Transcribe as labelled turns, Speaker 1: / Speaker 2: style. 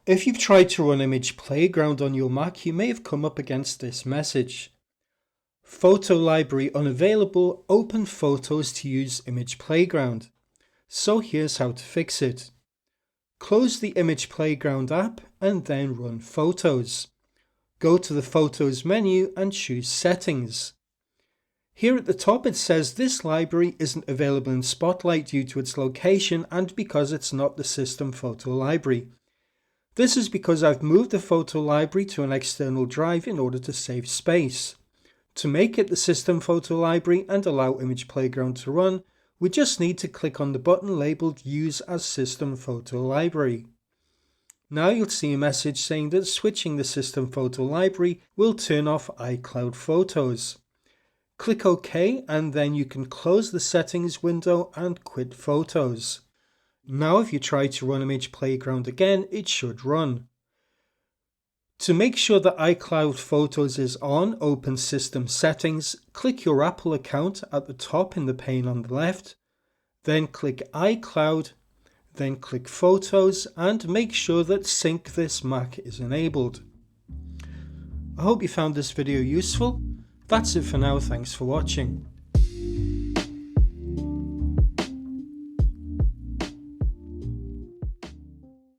Speaker 1: If you've tried to run Image PlayGround on your Mac, you may have come up against this message. Photo Library Unavailable, open photos to use Image PlayGround. So here's how to fix it. Close the Image PlayGround app and then run Photos. Go to the Photos menu and choose Settings. Here at the top it says this library isn't available in Spotlight due to its location and because it's not the system photo library. This is because I've moved the photo library to an external drive in order to save space. To make it the system photo library and allow Image PlayGround to run, we just need to click on the button labelled Use as System Photo Library. Now you'll see a message saying that switching the system photo library will turn off iCloud Photos. Click OK and then you can close the settings window and quit Photos. Now if you try to run Image PlayGround again, it should run. To make sure that iCloud Photos is on, open System Settings, click your Apple account at the top in the pane on the left, then click iCloud, then click Photos and make sure that Sync This Mac is enabled. I hope you found this video useful. That's it for now, thanks for watching.